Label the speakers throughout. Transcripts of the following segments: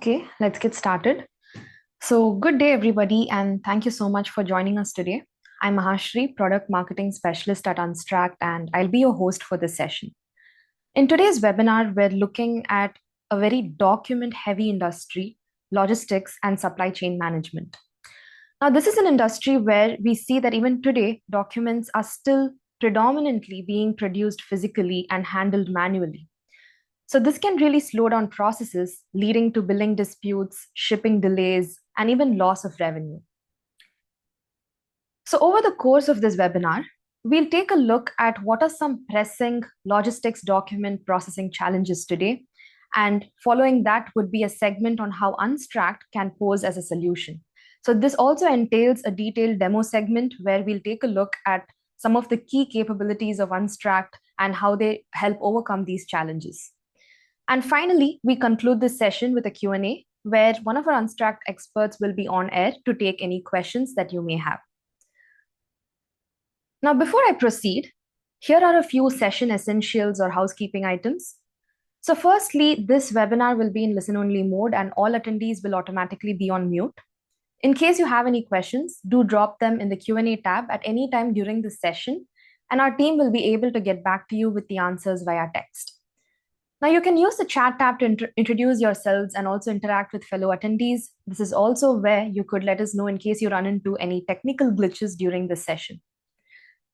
Speaker 1: Okay, let's get started. So, good day, everybody, and thank you so much for joining us today. I'm Mahashri, Product Marketing Specialist at Unstract, and I'll be your host for this session. In today's webinar, we're looking at a very document heavy industry, logistics, and supply chain management. Now, this is an industry where we see that even today, documents are still predominantly being produced physically and handled manually. So this can really slow down processes, leading to billing disputes, shipping delays, and even loss of revenue. So over the course of this webinar, we'll take a look at what are some pressing logistics document processing challenges today. And following that would be a segment on how Unstract can pose as a solution. So this also entails a detailed demo segment where we'll take a look at some of the key capabilities of Unstract and how they help overcome these challenges. And finally, we conclude this session with a Q&A where one of our Unstract experts will be on air to take any questions that you may have. Now, before I proceed, here are a few session essentials or housekeeping items. So firstly, this webinar will be in listen-only mode and all attendees will automatically be on mute. In case you have any questions, do drop them in the Q&A tab at any time during the session, and our team will be able to get back to you with the answers via text. Now you can use the chat tab to introduce yourselves and also interact with fellow attendees. This is also where you could let us know in case you run into any technical glitches during the session.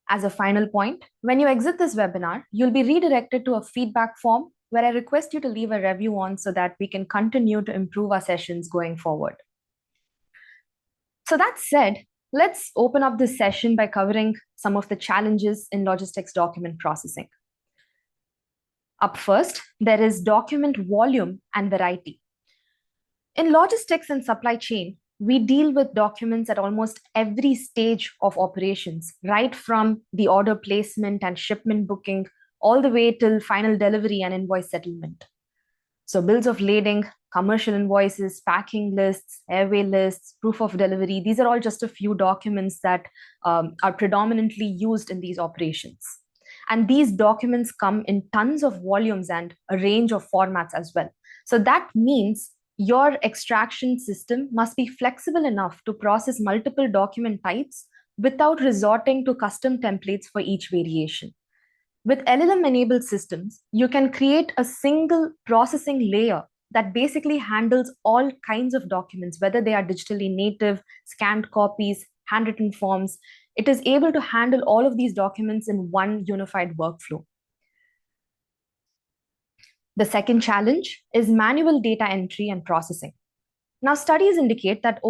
Speaker 1: As a final point, when you exit this webinar, you'll be redirected to a feedback form where I request you to leave a review on so that we can continue to improve our sessions going forward. So that said, let's open up this session by covering some of the challenges in logistics document processing. Up first, there is document volume and variety. In logistics and supply chain, we deal with documents at almost every stage of operations, right from the order placement and shipment booking, all the way till final delivery and invoice settlement. So bills of lading, commercial invoices, packing lists, airway lists, proof of delivery, these are all just a few documents that are predominantly used in these operations. And these documents come in tons of volumes and a range of formats as well. So that means your extraction system must be flexible enough to process multiple document types without resorting to custom templates for each variation. With LLM-enabled systems, you can create a single processing layer that basically handles all kinds of documents, whether they are digitally native, scanned copies, handwritten forms. It is able to handle all of these documents in one unified workflow. The second challenge is manual data entry and processing. Now, studies indicate that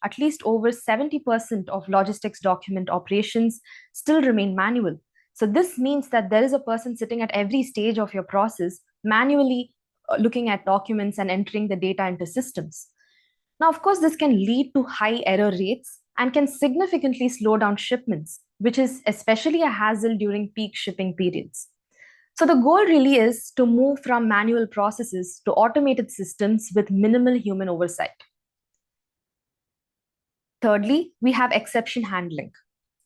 Speaker 1: at least over 70% of logistics document operations still remain manual. So this means that there is a person sitting at every stage of your process, manually looking at documents and entering the data into systems. Now, of course, this can lead to high error rates and can significantly slow down shipments, which is especially a hassle during peak shipping periods. So the goal really is to move from manual processes to automated systems with minimal human oversight. Thirdly, we have exception handling.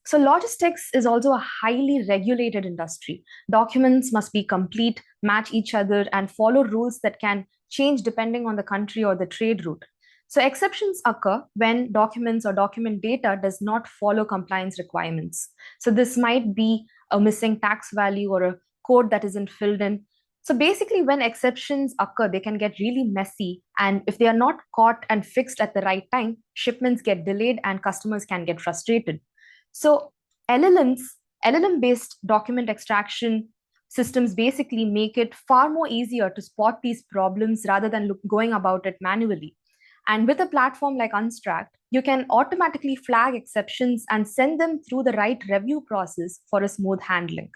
Speaker 1: So logistics is also a highly regulated industry. Documents must be complete, match each other, and follow rules that can change depending on the country or the trade route. So exceptions occur when documents or document data does not follow compliance requirements. So this might be a missing tax value or a code that isn't filled in. So basically, when exceptions occur, they can get really messy. And if they are not caught and fixed at the right time, shipments get delayed and customers can get frustrated. So LLM-based document extraction systems basically make it far more easier to spot these problems rather than going about it manually. And with a platform like Unstract, you can automatically flag exceptions and send them through the right review process for a smooth handling.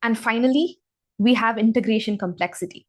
Speaker 1: And finally, we have integration complexity.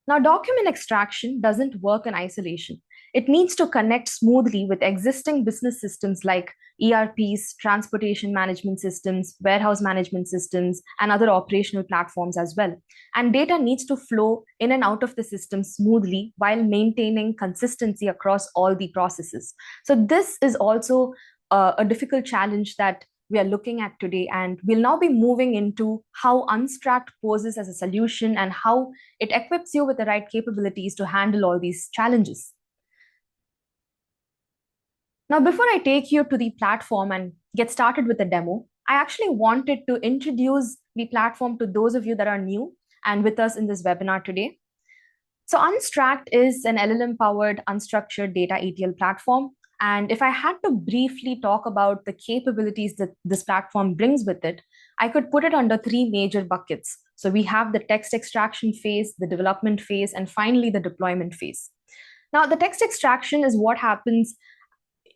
Speaker 1: Now, document extraction doesn't work in isolation. It needs to connect smoothly with existing business systems like ERPs, transportation management systems, warehouse management systems, and other operational platforms as well. And data needs to flow in and out of the system smoothly while maintaining consistency across all the processes. So this is also a difficult challenge that we are looking at today. And we'll now be moving into how Unstract poses as a solution and how it equips you with the right capabilities to handle all these challenges. Now, before I take you to the platform and get started with the demo, I actually wanted to introduce the platform to those of you that are new and with us in this webinar today. So Unstract is an LLM-powered unstructured data ETL platform. And if I had to briefly talk about the capabilities that this platform brings with it, I could put it under three major buckets. So we have the text extraction phase, the development phase, and finally the deployment phase. Now, the text extraction is what happens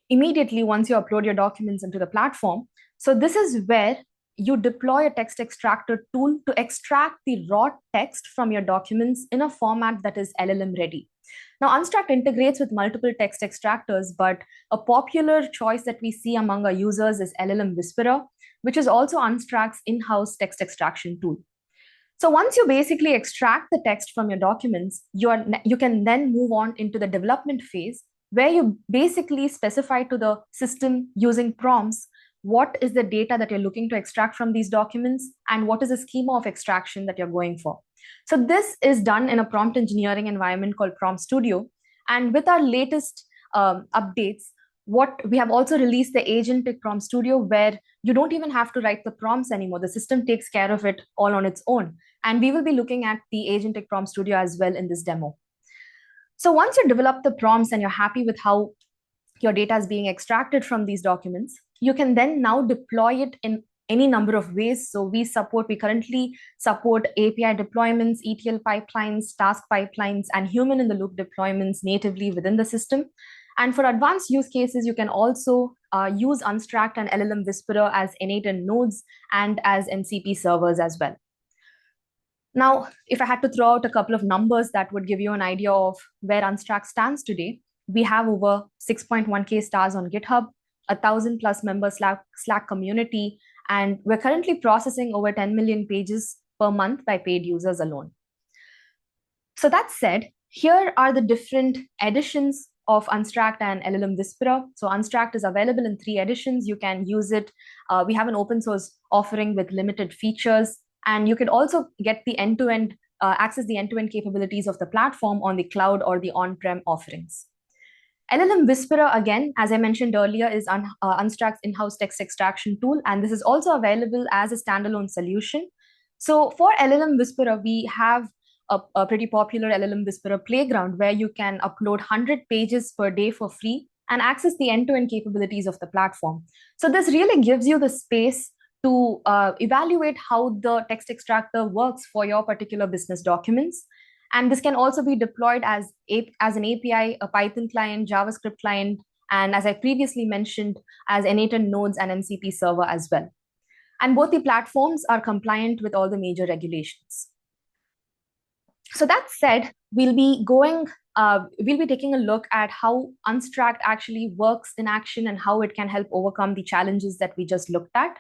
Speaker 1: immediately once you upload your documents into the platform. So this is where you deploy a text extractor tool to extract the raw text from your documents in a format that is LLM ready. Now, Unstract integrates with multiple text extractors, but a popular choice that we see among our users is LLMWhisperer, which is also Unstract's in-house text extraction tool. So once you basically extract the text from your documents, you can then move on into the development phase, where you basically specify to the system using prompts what is the data that you're looking to extract from these documents and what is the schema of extraction that you're going for. So this is done in a prompt engineering environment called Prompt Studio. And with our latest updates, what we have also released the agentic Prompt Studio, where you don't even have to write the prompts anymore. The system takes care of it all on its own. And we will be looking at the agentic Prompt Studio as well in this demo. So once you develop the prompts and you're happy with how your data is being extracted from these documents, you can then now deploy it in any number of ways. So we currently support API deployments, ETL pipelines, task pipelines, and human-in-the-loop deployments natively within the system. And for advanced use cases, you can also use Unstract and LLMWhisperer as innate nodes and as MCP servers as well. Now, if I had to throw out a couple of numbers that would give you an idea of where Unstract stands today, we have over 6.1K stars on GitHub, 1,000+ member Slack community, and we're currently processing over 10 million pages per month by paid users alone. So that said, here are the different editions of Unstract and LLMWhisperer. So Unstract is available in 3 editions. You can use it. We have an open source offering with limited features. And you can also get the end-to-end, access the end-to-end capabilities of the platform on the cloud or the on-prem offerings. LLMWhisperer, again, as I mentioned earlier, is Unstract's in-house text extraction tool, and this is also available as a standalone solution. So for LLMWhisperer, we have a pretty popular LLMWhisperer Playground, where you can upload 100 pages per day for free and access the end-to-end capabilities of the platform. So this really gives you the space to evaluate how the text extractor works for your particular business documents. And this can also be deployed as an API, a Python client, JavaScript client, and as I previously mentioned, as innate nodes and MCP server as well. And both the platforms are compliant with all the major regulations. So that said, we'll be taking a look at how Unstract actually works in action and how it can help overcome the challenges that we just looked at.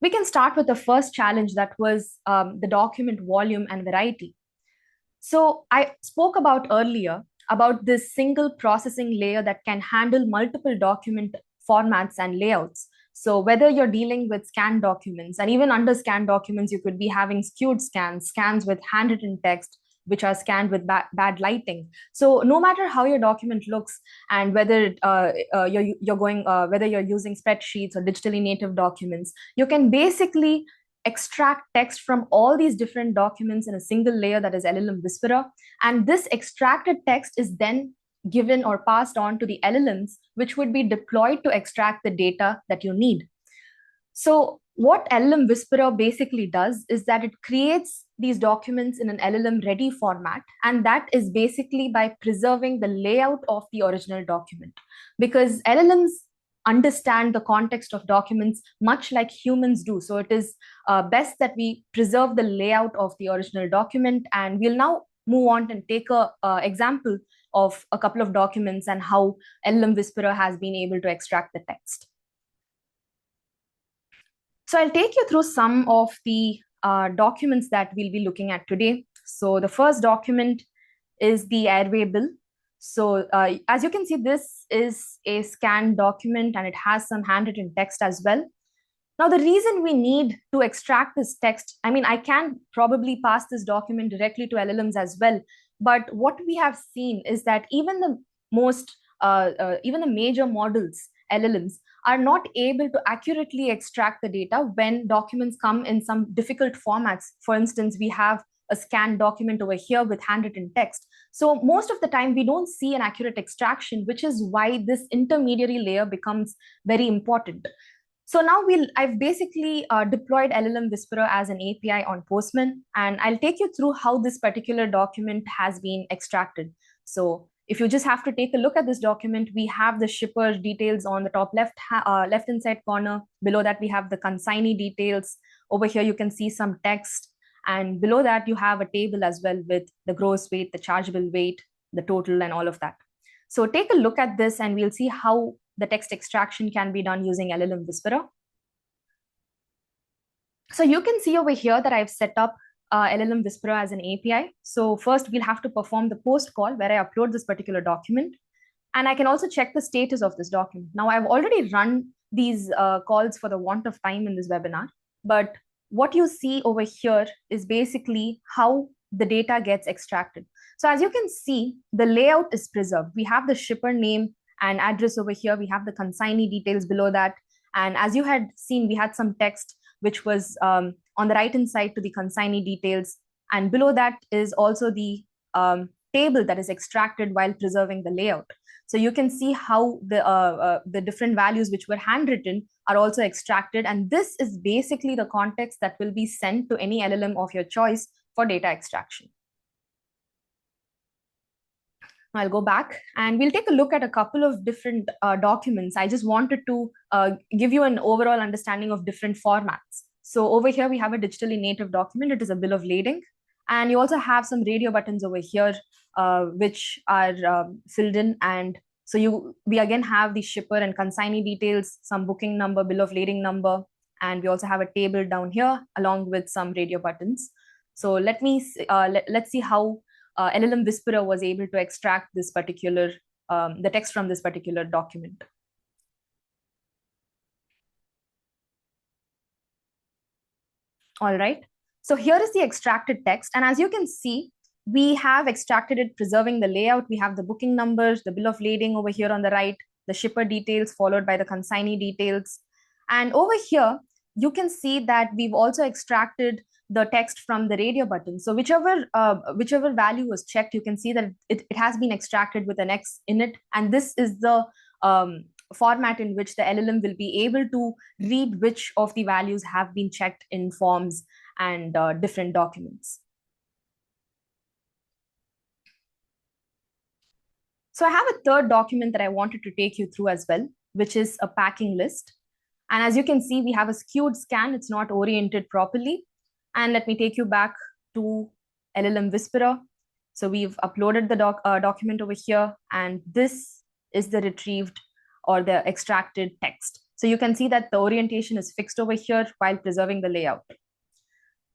Speaker 1: We can start with the first challenge, that was the document volume and variety. So I spoke about earlier about this single processing layer that can handle multiple document formats and layouts. So whether you're dealing with scanned documents, and even under scanned documents, you could be having skewed scans with handwritten text, which are scanned with bad lighting. So no matter how your document looks, and whether whether you're using spreadsheets or digitally native documents, you can basically extract text from all these different documents in a single layer, that is LLMWhisperer. And this extracted text is then given or passed on to the LLMs, which would be deployed to extract the data that you need. So what LLMWhisperer basically does is that it creates these documents in an LLM-ready format, and that is basically by preserving the layout of the original document. Because LLMs understand the context of documents much like humans do. So it is best that we preserve the layout of the original document. And we'll now move on and take an example of a couple of documents and how LLMWhisperer has been able to extract the text. So I'll take you through some of the documents that we'll be looking at today. So the first document is the airway bill. So as you can see, this is a scanned document and it has some handwritten text as well. Now, the reason we need to extract this text, I mean, I can probably pass this document directly to LLMs as well, but what we have seen is that even the even the major models, LLMs, are not able to accurately extract the data when documents come in some difficult formats. For instance, we have a scanned document over here with handwritten text. So most of the time, we don't see an accurate extraction, which is why this intermediary layer becomes very important. So now I've basically deployed LLM Whisperer as an API on Postman, and I'll take you through how this particular document has been extracted. So if you just have to take a look at this document, we have the shipper details on the top left hand side corner. Below that, we have the consignee details. Over here, you can see some text. And below that, you have a table as well with the gross weight, the chargeable weight, the total, and all of that. So take a look at this and we'll see how the text extraction can be done using LLM Whisperer. So you can see over here that I've set up LLM Whisperer as an API. So first we'll have to perform the post call where I upload this particular document. And I can also check the status of this document. Now I've already run these calls for the want of time in this webinar, but what you see over here is basically how the data gets extracted. So as you can see, the layout is preserved. We have the shipper name and address over here. We have the consignee details below that. And as you had seen, we had some text which was on the right-hand side to the consignee details. And below that is also the table that is extracted while preserving the layout. So you can see how the different values which were handwritten are also extracted. And this is basically the context that will be sent to any LLM of your choice for data extraction. I'll go back and we'll take a look at a couple of different documents. I just wanted to give you an overall understanding of different formats. So over here, we have a digitally native document. It is a bill of lading. And you also have some radio buttons over here, which are filled in. And so we again have the shipper and consignee details, some booking number, bill of lading number. And we also have a table down here along with some radio buttons. So let's see how LLM Whisperer was able to extract this particular, the text from this particular document. All right, so here is the extracted text. And as you can see, we have extracted it, preserving the layout. We have the booking numbers, the bill of lading over here on the right, the shipper details followed by the consignee details. And over here, you can see that we've also extracted the text from the radio button. So whichever value was checked, you can see that it has been extracted with an X in it. And this is the format in which the LLM will be able to read which of the values have been checked in forms and different documents. So I have a third document that I wanted to take you through as well, which is a packing list. And as you can see, we have a skewed scan. It's not oriented properly. And let me take you back to LLM Whisperer. So we've uploaded the document over here, and this is the retrieved or the extracted text. So you can see that the orientation is fixed over here while preserving the layout.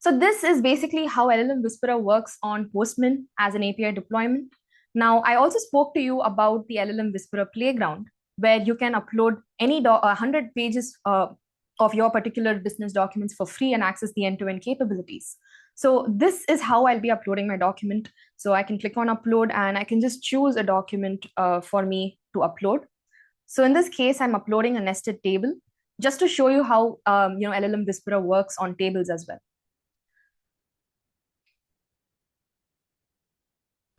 Speaker 1: So this is basically how LLM Whisperer works on Postman as an API deployment. Now, I also spoke to you about the LLM Whisperer Playground, where you can upload any 100 pages of your particular business documents for free and access the end-to-end capabilities. So this is how I'll be uploading my document. So I can click on upload and I can just choose a document for me to upload. So in this case, I'm uploading a nested table just to show you how LLM Whisperer works on tables as well.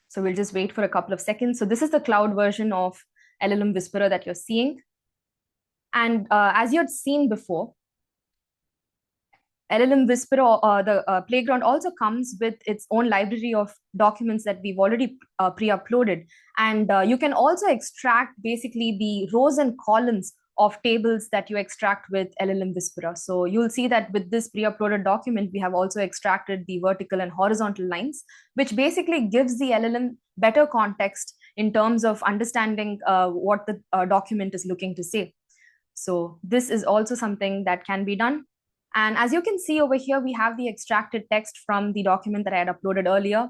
Speaker 1: So we'll just wait for a couple of seconds. So this is the cloud version of LLM Whisperer that you're seeing. And as you had seen before, LLM Whisperer, the Playground also comes with its own library of documents that we've already pre-uploaded. And you can also extract basically the rows and columns of tables that you extract with LLM Whisperer. So you'll see that with this pre-uploaded document, we have also extracted the vertical and horizontal lines, which basically gives the LLM better context in terms of understanding what the document is looking to say. So this is also something that can be done. And as you can see over here, we have the extracted text from the document that I had uploaded earlier.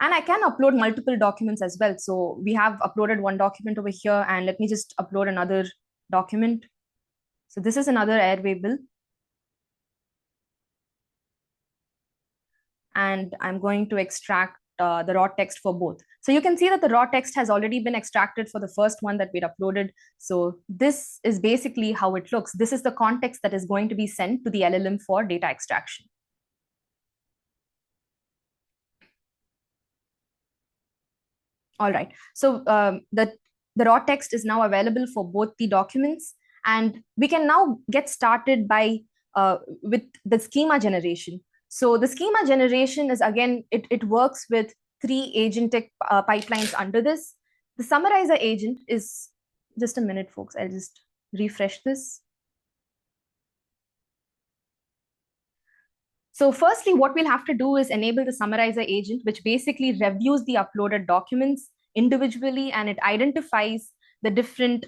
Speaker 1: And I can upload multiple documents as well. So we have uploaded one document over here, and let me just upload another document. So this is another airway bill. And I'm going to extract the raw text for both. So you can see that the raw text has already been extracted for the first one that we'd uploaded. So this is basically how it looks. This is the context that is going to be sent to the LLM for data extraction. All right. So the raw text is now available for both the documents, and we can now get started by with the schema generation. So the schema generation is, again, it works with three agentic pipelines under this. The summarizer agent is, just a minute, folks. I'll just refresh this. So firstly, what we'll have to do is enable the summarizer agent, which basically reviews the uploaded documents individually, and it identifies the different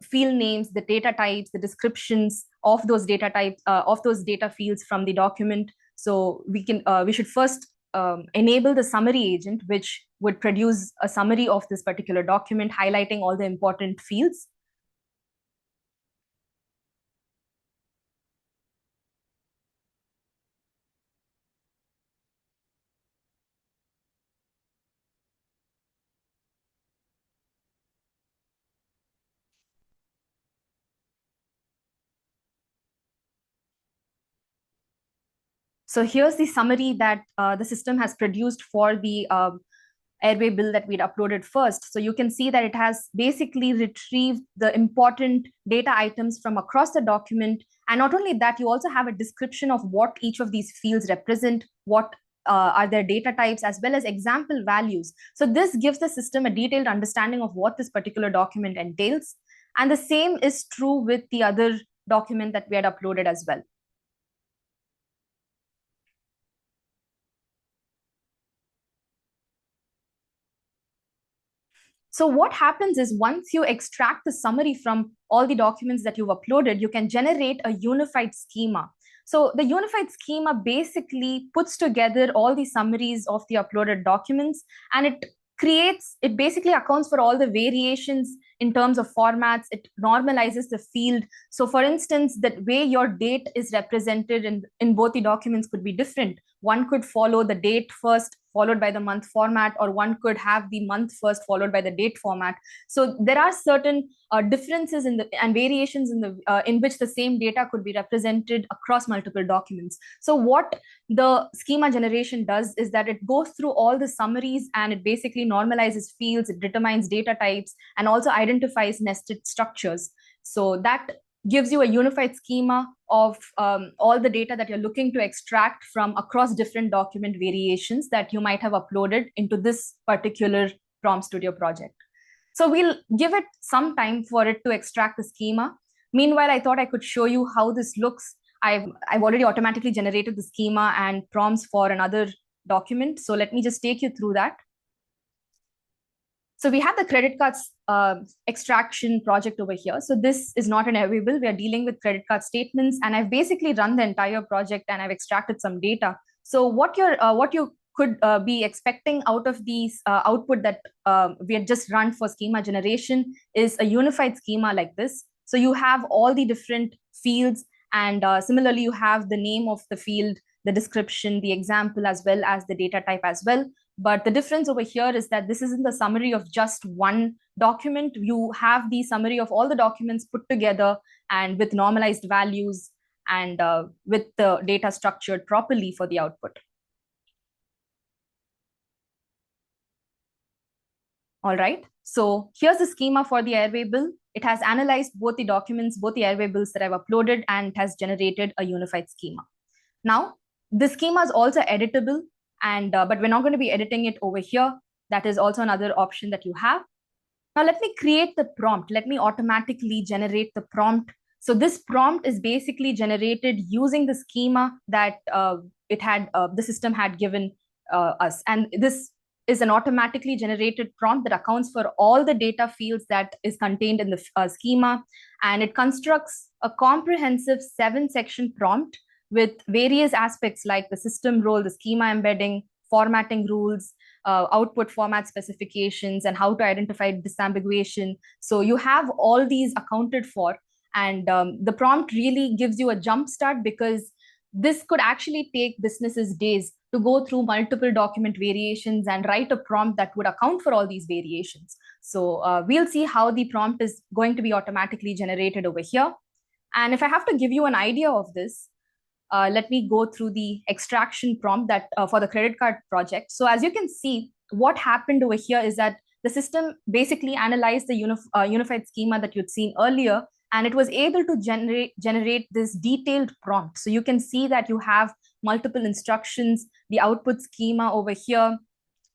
Speaker 1: field names, the data types, the descriptions of those data types, of those data fields from the document. So we should first enable the summary agent, which would produce a summary of this particular document, highlighting all the important fields. So here's the summary that the system has produced for the airway bill that we'd uploaded first. So you can see that it has basically retrieved the important data items from across the document. And not only that, you also have a description of what each of these fields represent, what are their data types, as well as example values. So this gives the system a detailed understanding of what this particular document entails. And the same is true with the other document that we had uploaded as well. So what happens is, once you extract the summary from all the documents that you've uploaded, you can generate a unified schema. So the unified schema basically puts together all the summaries of the uploaded documents, and it basically accounts for all the variations in terms of formats. It normalizes the field. So for instance, the way your date is represented in both the documents could be different. One could follow the date first, followed by the month format, or one could have the month first followed by the date format. So there are certain differences and variations in which the same data could be represented across multiple documents. So what the schema generation does is that it goes through all the summaries, and it basically normalizes fields, it determines data types, and also identifies nested structures. So that gives you a unified schema of all the data that you're looking to extract from across different document variations that you might have uploaded into this particular Prompt Studio project. So we'll give it some time for it to extract the schema. Meanwhile, I thought I could show you how this looks. I've already automatically generated the schema and prompts for another document. So let me just take you through that. So we have the credit cards extraction project over here. So this is not an airway bill. We are dealing with credit card statements, and I've basically run the entire project, and I've extracted some data. So what you could be expecting out of these output that we had just run for schema generation is a unified schema like this. So you have all the different fields, and similarly, you have the name of the field, the description, the example, as well as the data type as well. But the difference over here is that this isn't the summary of just one document. You have the summary of all the documents put together, and with normalized values, and with the data structured properly for the output. All right. So here's the schema for the airway bill. It has analyzed both the documents, both the airway bills that I've uploaded, and it has generated a unified schema. Now, the schema is also editable, and but we're not going to be editing it over here. That is also another option that you have. Now let me create the prompt. Let me automatically generate the prompt. So this prompt is basically generated using the schema that the system had given us. And this is an automatically generated prompt that accounts for all the data fields that is contained in the schema. And it constructs a comprehensive 7-section prompt with various aspects like the system role, the schema embedding, formatting rules, output format specifications, and how to identify disambiguation. So you have all these accounted for, and the prompt really gives you a jump start, because this could actually take businesses days to go through multiple document variations and write a prompt that would account for all these variations. So we'll see how the prompt is going to be automatically generated over here. And if I have to give you an idea of this, let me go through the extraction prompt that for the credit card project. So as you can see, what happened over here is that the system basically analyzed the unified schema that you'd seen earlier, and it was able to generate this detailed prompt. So you can see that you have multiple instructions, the output schema over here,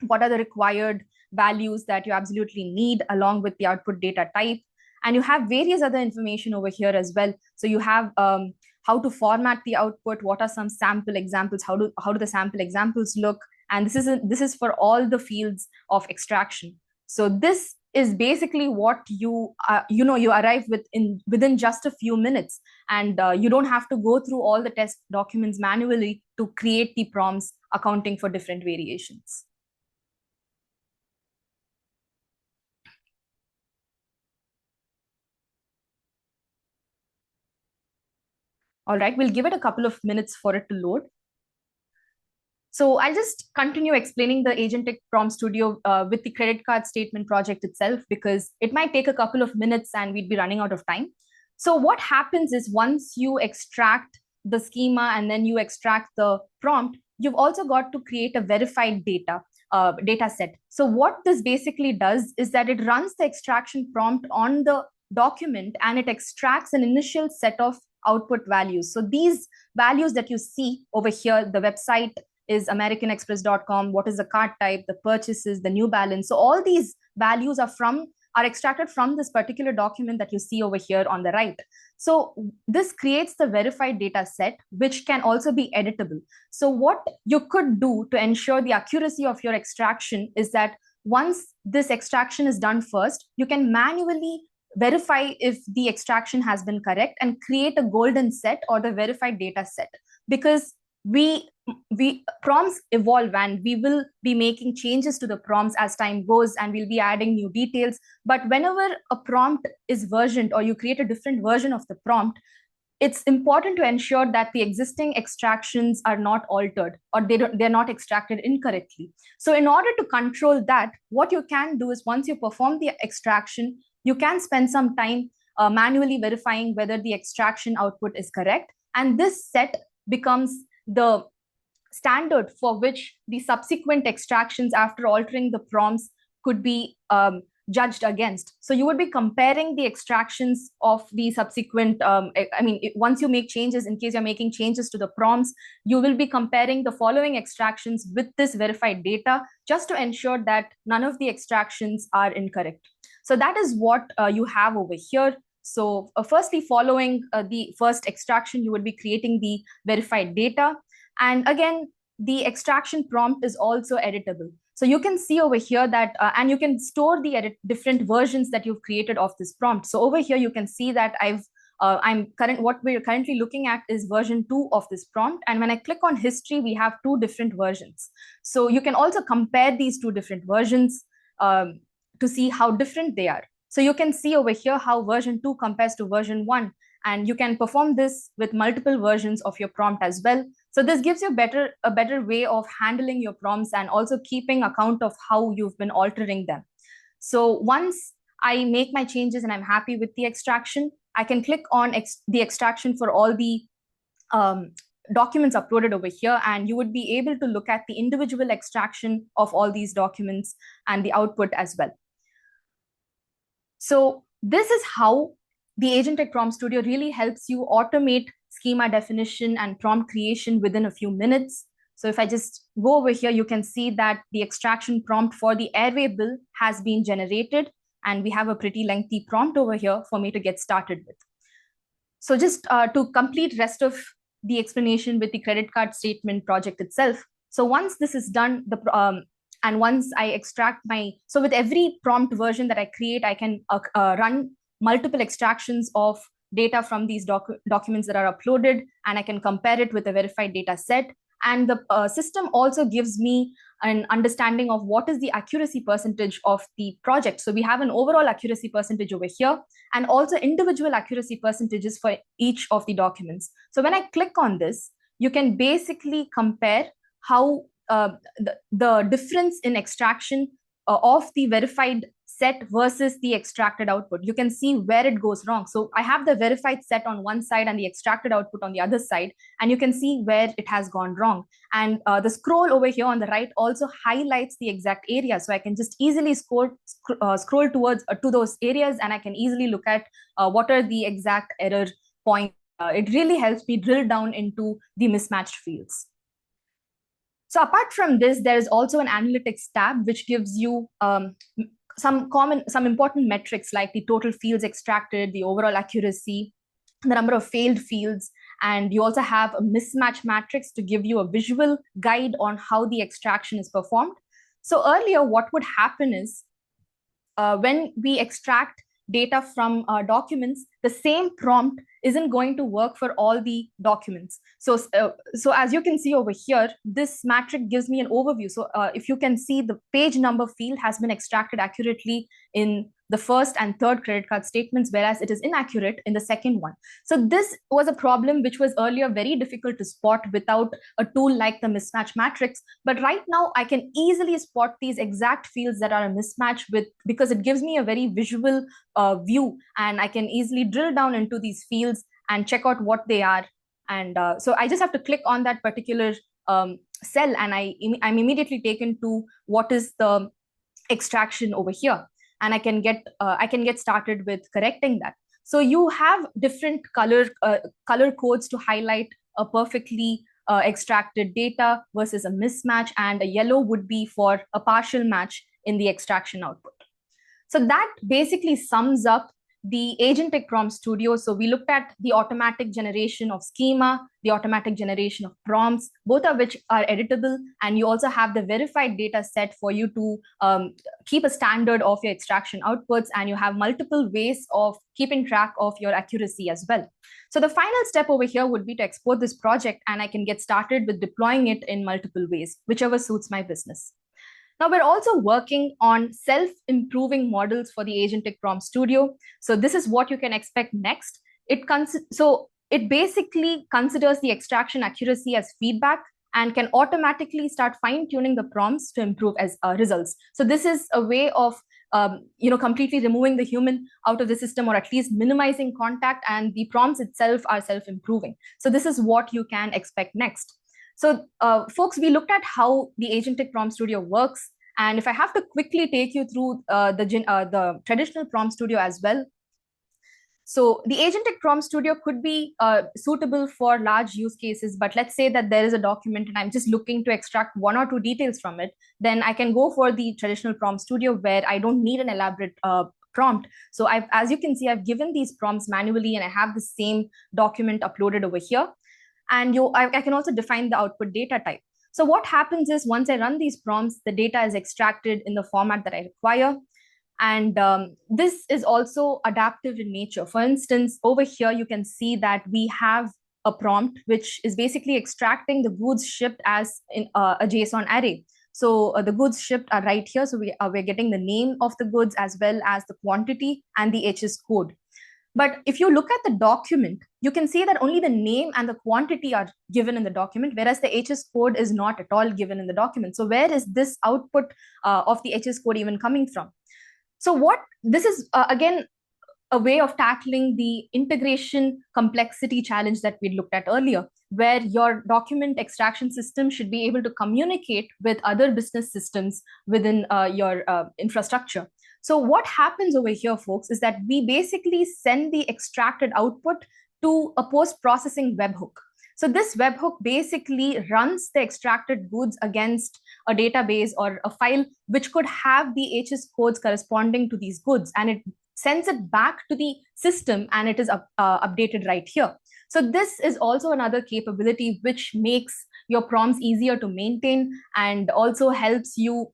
Speaker 1: what are the required values that you absolutely need along with the output data type. And you have various other information over here as well. So you have how to format the output, what are some sample examples, how do the sample examples look, and this is for all the fields of extraction. So this is basically what you arrive within just a few minutes, and you don't have to go through all the test documents manually to create the prompts accounting for different variations. All right, we'll give it a couple of minutes for it to load. So I'll just continue explaining the Agentic Prompt Studio with the credit card statement project itself, because it might take a couple of minutes and we'd be running out of time. So what happens is, once you extract the schema and then you extract the prompt, you've also got to create a verified data set. So what this basically does is that it runs the extraction prompt on the document and it extracts an initial set of output values. So these values that you see over here, the website is americanexpress.com, what is the card type, the purchases, the new balance. So all these values are extracted from this particular document that you see over here on the right. So this creates the verified data set, which can also be editable. So what you could do to ensure the accuracy of your extraction is that once this extraction is done first, you can manually verify if the extraction has been correct and create a golden set or the verified data set, because we prompts evolve and we will be making changes to the prompts as time goes, and we'll be adding new details. But whenever a prompt is versioned or you create a different version of the prompt, it's important to ensure that the existing extractions are not altered or they're not extracted incorrectly. So in order to control that, what you can do is, once you perform the extraction, you can spend some time manually verifying whether the extraction output is correct. And this set becomes the standard for which the subsequent extractions after altering the prompts could be judged against. So you would be comparing the extractions of the subsequent, once you make changes, in case you're making changes to the prompts, you will be comparing the following extractions with this verified data, just to ensure that none of the extractions are incorrect. So that is what you have over here. So firstly, following the first extraction, you would be creating the verified data. And again, the extraction prompt is also editable. So you can see over here that, and you can store the different versions that you've created of this prompt. So over here, you can see that what we're currently looking at is version 2 of this prompt. And when I click on history, we have 2 different versions. So you can also compare these 2 different versions to see how different they are. So you can see over here how version 2 compares to version 1, and you can perform this with multiple versions of your prompt as well. So this gives you a better way of handling your prompts and also keeping account of how you've been altering them. So once I make my changes and I'm happy with the extraction, I can click on the extraction for all the documents uploaded over here, and you would be able to look at the individual extraction of all these documents and the output as well. So this is how the Agentic Prompt Studio really helps you automate schema definition and prompt creation within a few minutes. So if I just go over here, you can see that the extraction prompt for the airway bill has been generated, and we have a pretty lengthy prompt over here for me to get started with. So just to complete rest of the explanation with the credit card statement project itself. So once this is done, and once I extract so with every prompt version that I create, I can run multiple extractions of data from these documents that are uploaded, and I can compare it with a verified data set. And the system also gives me an understanding of what is the accuracy percentage of the project. So we have an overall accuracy percentage over here, and also individual accuracy percentages for each of the documents. So when I click on this, you can basically compare how the difference in extraction of the verified set versus the extracted output. You can see where it goes wrong. So I have the verified set on one side and the extracted output on the other side, and you can see where it has gone wrong. And the scroll over here on the right also highlights the exact area. So I can just easily scroll towards to those areas, and I can easily look at what are the exact error points. It really helps me drill down into the mismatched fields. So apart from this, there is also an analytics tab, which gives you some important metrics like the total fields extracted, the overall accuracy, the number of failed fields, and you also have a mismatch matrix to give you a visual guide on how the extraction is performed. So earlier, what would happen is when we extract data from documents, the same prompt isn't going to work for all the documents. So as you can see over here, this matrix gives me an overview. So if you can see, the page number field has been extracted accurately in the first and third credit card statements, whereas it is inaccurate in the second one. So this was a problem which was earlier very difficult to spot without a tool like the mismatch matrix. But right now, I can easily spot these exact fields that are a mismatch because it gives me a very visual view, and I can easily drill down into these fields and check out what they are. And so I just have to click on that particular cell, and I'm immediately taken to what is the extraction over here. And I can get started with correcting that. So you have different color codes to highlight a perfectly extracted data versus a mismatch, and a yellow would be for a partial match in the extraction output. So that basically sums up the Agentic Prompt Studio. So we looked at the automatic generation of schema, the automatic generation of prompts, both of which are editable. And you also have the verified data set for you to keep a standard of your extraction outputs. And you have multiple ways of keeping track of your accuracy as well. So the final step over here would be to export this project, and I can get started with deploying it in multiple ways, whichever suits my business. Now, we're also working on self-improving models for the Agentic Prompt Studio. So this is what you can expect next. It basically considers the extraction accuracy as feedback and can automatically start fine-tuning the prompts to improve as results. So this is a way of completely removing the human out of the system, or at least minimizing contact, and the prompts itself are self-improving. So this is what you can expect next. So folks, we looked at how the Agentic Prompt Studio works. And if I have to quickly take you through the traditional Prompt Studio as well. So the Agentic Prompt Studio could be suitable for large use cases, but let's say that there is a document and I'm just looking to extract one or two details from it, then I can go for the traditional Prompt Studio where I don't need an elaborate prompt. So as you can see, I've given these prompts manually, and I have the same document uploaded over here. And I can also define the output data type. So what happens is, once I run these prompts, the data is extracted in the format that I require. And this is also adaptive in nature. For instance, over here, you can see that we have a prompt which is basically extracting the goods shipped as in a JSON array. So the goods shipped are right here. So we're getting the name of the goods as well as the quantity and the HS code. But if you look at the document, you can see that only the name and the quantity are given in the document, whereas the HS code is not at all given in the document. So where is this output of the HS code even coming from? So this is, again, a way of tackling the integration complexity challenge that we looked at earlier, where your document extraction system should be able to communicate with other business systems within your infrastructure. So what happens over here, folks, is that we basically send the extracted output to a post-processing webhook. So this webhook basically runs the extracted goods against a database or a file which could have the HS codes corresponding to these goods, and it sends it back to the system, and it is updated right here. So this is also another capability which makes your prompts easier to maintain and also helps you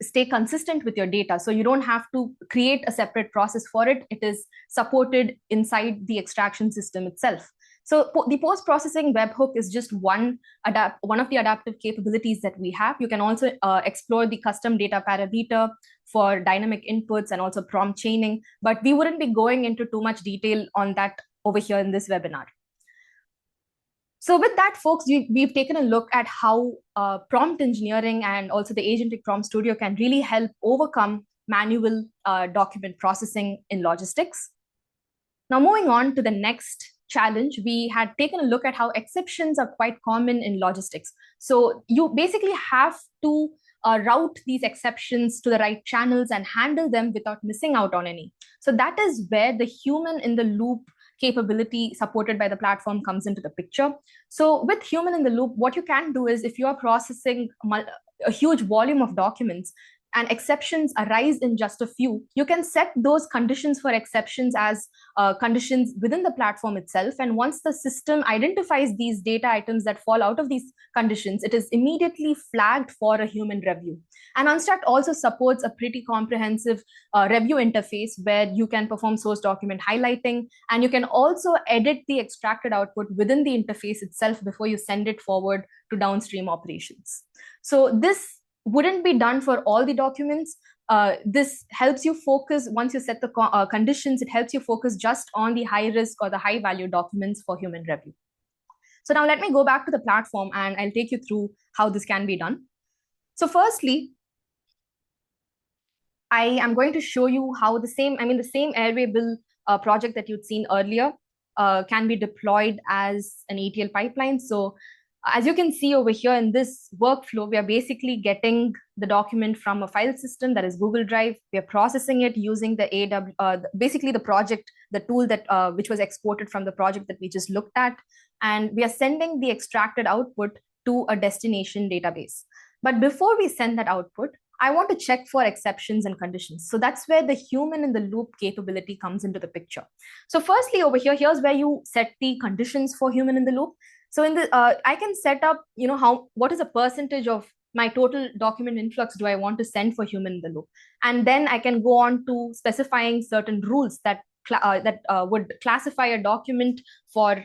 Speaker 1: stay consistent with your data. So you don't have to create a separate process for it. It is supported inside the extraction system itself. So the post-processing webhook is just one of the adaptive capabilities that we have. You can also explore the custom data parameter for dynamic inputs and also prompt chaining, but we wouldn't be going into too much detail on that over here in this webinar. So with that, folks, we've taken a look at how prompt engineering and also the Agentic Prompt Studio can really help overcome manual document processing in logistics. Now, moving on to the next challenge, we had taken a look at how exceptions are quite common in logistics. So you basically have to route these exceptions to the right channels and handle them without missing out on any. So that is where the human in the loop capability supported by the platform comes into the picture. So with human in the loop, what you can do is if you are processing a huge volume of documents, and exceptions arise in just a few, you can set those conditions for exceptions as conditions within the platform itself. And once the system identifies these data items that fall out of these conditions, it is immediately flagged for a human review. And Unstract also supports a pretty comprehensive review interface where you can perform source document highlighting, and you can also edit the extracted output within the interface itself before you send it forward to downstream operations. So this wouldn't be done for all the documents. This helps you focus, once you set the conditions, it helps you focus just on the high risk or the high value documents for human review. So now let me go back to the platform and I'll take you through how this can be done. So firstly, I am going to show you how the same airway bill project that you'd seen earlier can be deployed as an ETL pipeline. So as you can see over here in this workflow, we are basically getting the document from a file system that is Google Drive. We are processing it using the basically the project, the tool that which was exported from the project that we just looked at. And we are sending the extracted output to a destination database. But before we send that output, I want to check for exceptions and conditions. So that's where the human in the loop capability comes into the picture. So firstly, over here, here's where you set the conditions for human in the loop. So in the I can set up, what is a percentage of my total document influx do I want to send for human in the loop, and then I can go on to specifying certain rules that would classify a document for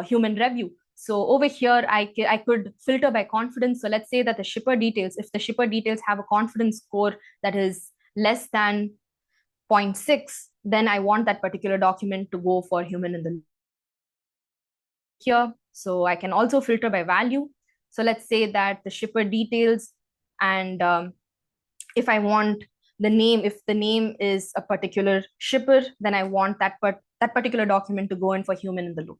Speaker 1: human review. So over here, I could filter by confidence. So let's say that the shipper details, if the shipper details have a confidence score that is less than 0.6, then I want that particular document to go for human in the loop. Here, so I can also filter by value. So let's say that the shipper details, and if I want the name, if the name is a particular shipper, then I want that particular document to go in for human in the loop.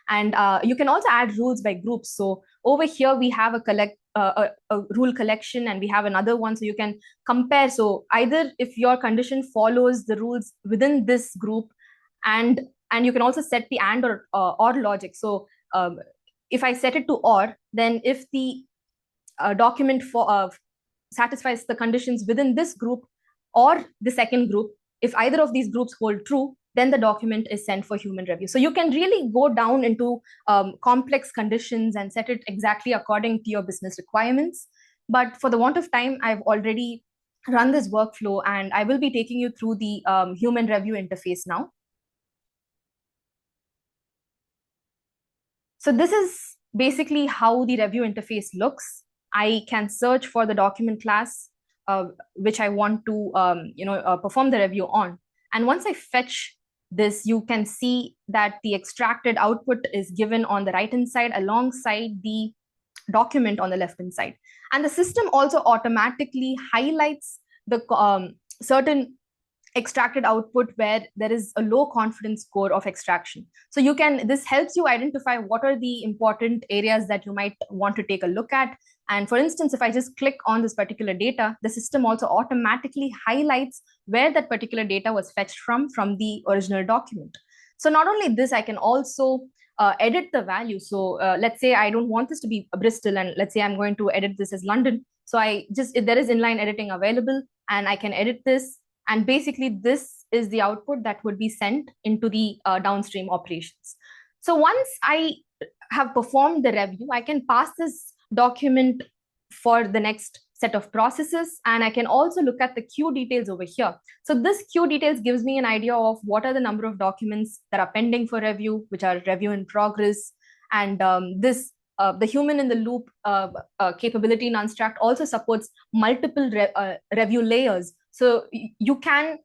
Speaker 1: And you can also add rules by groups. So over here we have a rule collection, and we have another one, so you can compare. So either if your condition follows the rules within this group, and you can also set the and or logic. So if I set it to or, then if the document satisfies the conditions within this group or the second group, if either of these groups hold true, then the document is sent for human review. So you can really go down into complex conditions and set it exactly according to your business requirements. But for the want of time, I've already run this workflow, and I will be taking you through the human review interface now. So this is basically how the review interface looks. I can search for the document class which I want to perform the review on. And once I fetch this, you can see that the extracted output is given on the right-hand side alongside the document on the left-hand side. And the system also automatically highlights the certain extracted output where there is a low confidence score of extraction. So this helps you identify what are the important areas that you might want to take a look at. And for instance, if I just click on this particular data, the system also automatically highlights where that particular data was fetched from the original document. So not only this, I can also edit the value. So let's say I don't want this to be Bristol, and let's say I'm going to edit this as London. So if there is inline editing available, and I can edit this. And basically, this is the output that would be sent into the downstream operations. So once I have performed the review, I can pass this document for the next set of processes, and I can also look at the queue details over here. So this queue details gives me an idea of what are the number of documents that are pending for review, which are review in progress. And the human in the loop capability in Unstract also supports multiple review layers. So you can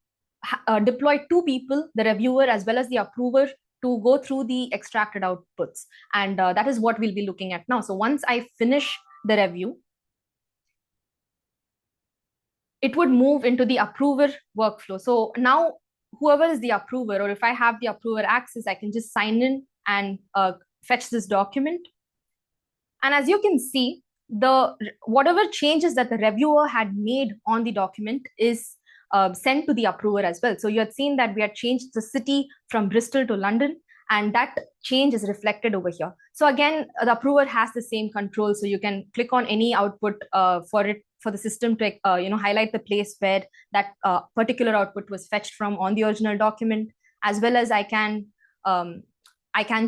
Speaker 1: deploy two people, the reviewer as well as the approver, to go through the extracted outputs. And that is what we'll be looking at now. So once I finish the review, it would move into the approver workflow. So now whoever is the approver, or if I have the approver access, I can just sign in and fetch this document. And as you can see, whatever changes that the reviewer had made on the document is sent to the approver as well. So you had seen that we had changed the city from Bristol to London, and that change is reflected over here. So again, the approver has the same control. So you can click on any output for the system to highlight the place where that particular output was fetched from on the original document, as well as I can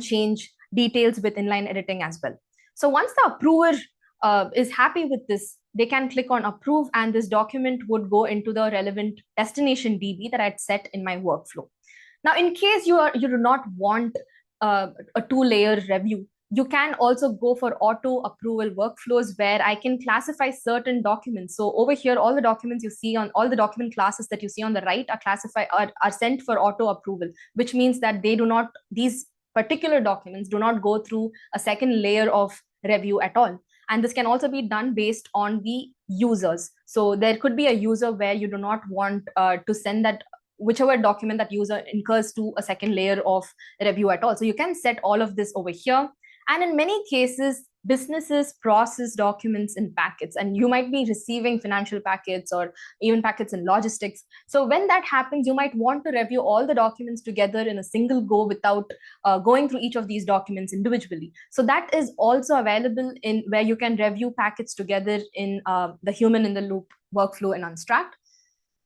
Speaker 1: change details with inline editing as well. So once the approver is happy with this, they can click on approve, and this document would go into the relevant destination DB that I'd set in my workflow. Now, in case you do not want a two-layer review, you can also go for auto approval workflows where I can classify certain documents. So over here, all the documents you see on all the document classes that you see on the right are sent for auto approval, which means that these particular documents do not go through a second layer of review at all. And this can also be done based on the users. So there could be a user where you do not want to send that whichever document that user incurs to a second layer of review at all. So you can set all of this over here. And in many cases, businesses process documents in packets, and you might be receiving financial packets or even packets in logistics. So when that happens, you might want to review all the documents together in a single go without going through each of these documents individually. So that is also available in where you can review packets together in the human in the loop workflow in Unstract.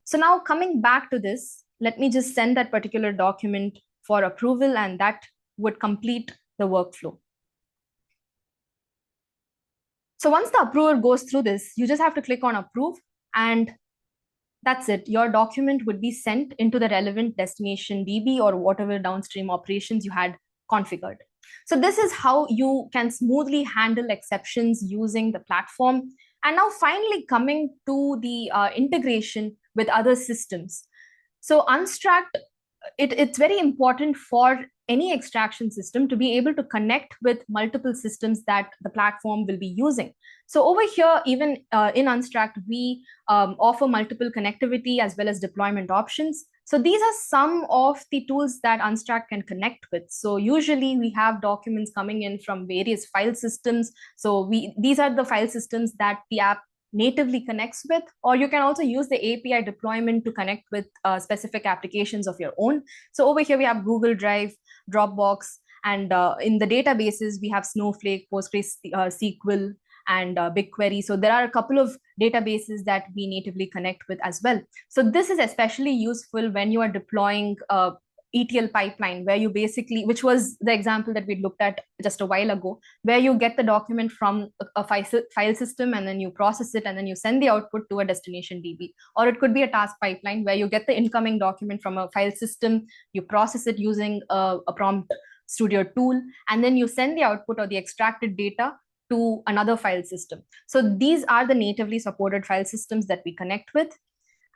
Speaker 1: So now coming back to this, let me just send that particular document for approval, and that would complete the workflow. So once the approver goes through this, you just have to click on approve, and that's it. Your document would be sent into the relevant destination DB or whatever downstream operations you had configured. So this is how you can smoothly handle exceptions using the platform. And now finally coming to the integration with other systems. So Unstract, it's very important for any extraction system to be able to connect with multiple systems that the platform will be using. So over here, even in Unstract, we offer multiple connectivity as well as deployment options. So these are some of the tools that Unstract can connect with. So usually we have documents coming in from various file systems. So these are the file systems that the app natively connects with, or you can also use the API deployment to connect with specific applications of your own. So over here, we have Google Drive, Dropbox, and in the databases, we have Snowflake, PostgreSQL, and BigQuery. So there are a couple of databases that we natively connect with as well. So this is especially useful when you are deploying ETL pipeline, where you basically, which was the example that we looked at just a while ago, where you get the document from a file system and then you process it and then you send the output to a destination DB. Or it could be a task pipeline where you get the incoming document from a file system, you process it using a prompt studio tool, and then you send the output or the extracted data to another file system. So these are the natively supported file systems that we connect with.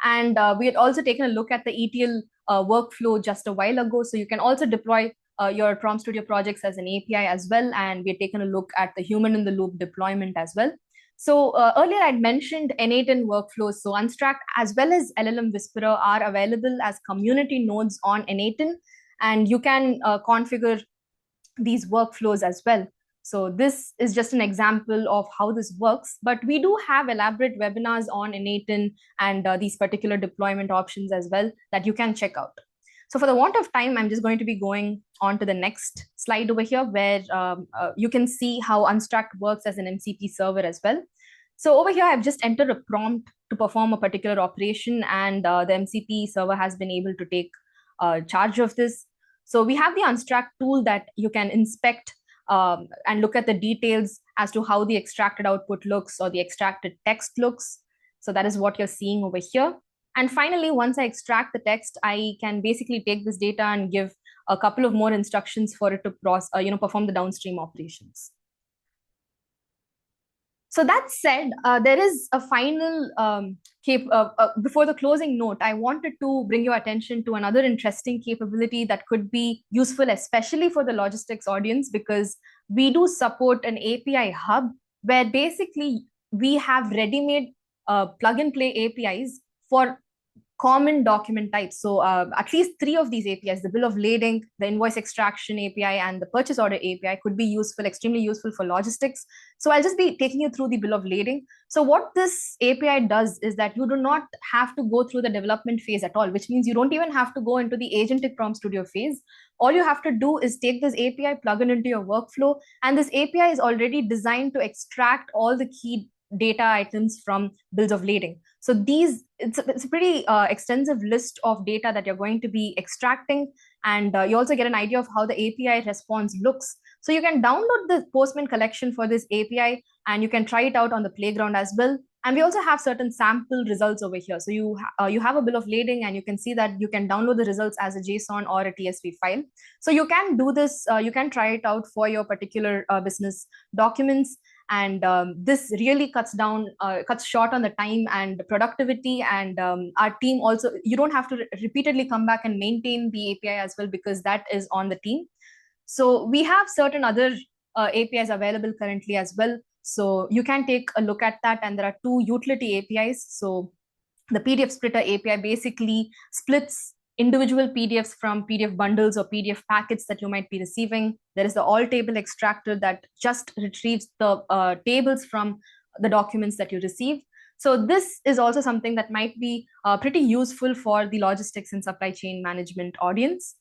Speaker 1: And we had also taken a look at the ETL workflow just a while ago. So you can also deploy your Prompt Studio projects as an API as well. And we had taken a look at the human in the loop deployment as well. So earlier I'd mentioned N8N workflows. So Unstract as well as LLMWhisperer are available as community nodes on N8N. And you can configure these workflows as well. So this is just an example of how this works, but we do have elaborate webinars on N8N and these particular deployment options as well that you can check out. So for the want of time, I'm just going to be going on to the next slide over here where you can see how Unstract works as an MCP server as well. So over here, I've just entered a prompt to perform a particular operation, and the MCP server has been able to take charge of this. So we have the Unstract tool that you can inspect and look at the details as to how the extracted output looks or the extracted text looks. So that is what you're seeing over here. And finally, once I extract the text, I can basically take this data and give a couple of more instructions for it to perform the downstream operations. So that said, there is a final before the closing note, I wanted to bring your attention to another interesting capability that could be useful, especially for the logistics audience, because we do support an API hub where basically we have ready-made plug and play APIs for common document types. So at least 3 of these APIs, the bill of lading, the invoice extraction API, and the purchase order API could be useful, extremely useful for logistics. So I'll just be taking you through the bill of lading. So what this API does is that you do not have to go through the development phase at all, which means you don't even have to go into the agentic prompt studio phase. All you have to do is take this API, plug it into your workflow, and this API is already designed to extract all the key data items from bills of lading. So it's a pretty extensive list of data that you're going to be extracting, and you also get an idea of how the API response looks. So you can download the Postman collection for this API, and you can try it out on the playground as well. And we also have certain sample results over here. So you have a bill of lading, and you can see that you can download the results as a JSON or a TSV file. So you can do this, you can try it out for your particular business documents. And this really cuts short on the time and productivity. And our team also, you don't have to repeatedly come back and maintain the API as well, because that is on the team. So we have certain other APIs available currently as well. So you can take a look at that. And there are 2 utility APIs. So the PDF splitter API basically splits individual PDFs from PDF bundles or PDF packets that you might be receiving. There is the all table extractor that just retrieves the tables from the documents that you receive. So this is also something that might be pretty useful for the logistics and supply chain management audience.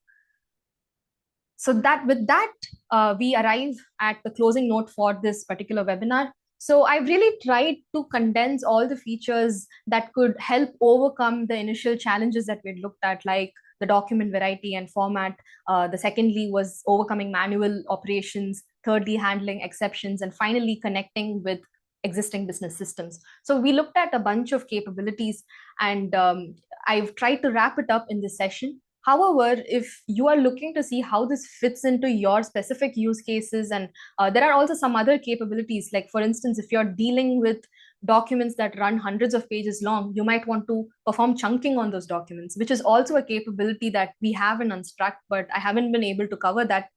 Speaker 1: So with that, we arrive at the closing note for this particular webinar. So I've really tried to condense all the features that could help overcome the initial challenges that we had looked at, like the document variety and format. The secondly was overcoming manual operations. Thirdly, handling exceptions. And finally, connecting with existing business systems. So we looked at a bunch of capabilities, and I've tried to wrap it up in this session. However, if you are looking to see how this fits into your specific use cases, and there are also some other capabilities, like for instance, if you're dealing with documents that run hundreds of pages long, you might want to perform chunking on those documents, which is also a capability that we have in Unstract, but I haven't been able to cover that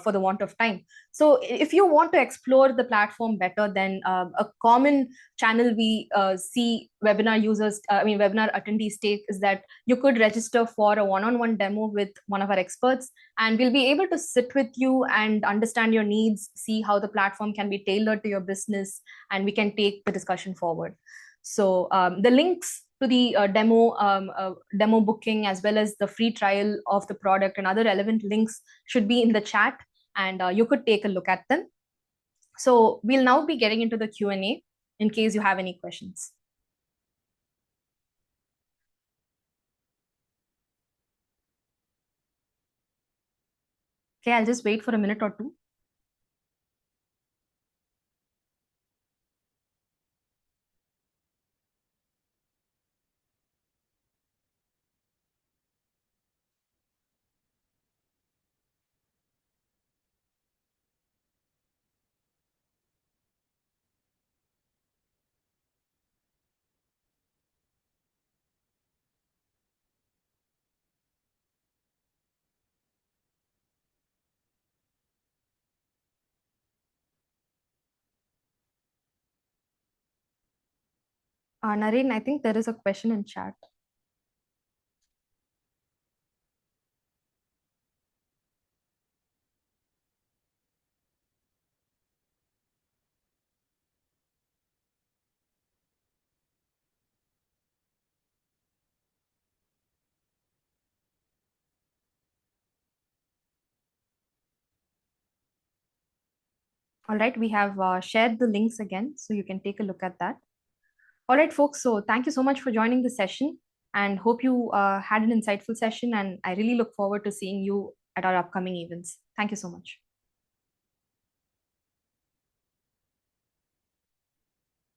Speaker 1: for the want of time. So if you want to explore the platform better, then a common channel we see webinar attendees take is that you could register for a one-on-one demo with one of our experts, and we'll be able to sit with you and understand your needs, see how the platform can be tailored to your business, and we can take the discussion forward. So the links to the demo booking, as well as the free trial of the product and other relevant links, should be in the chat, and you could take a look at them. So we'll now be getting into the Q&A in case you have any questions. Okay, I'll just wait for a minute or two. Naren, I think there is a question in chat. All right, we have shared the links again, so you can take a look at that. All right, folks, so thank you so much for joining the session, and hope you had an insightful session, and I really look forward to seeing you at our upcoming events. Thank you so much.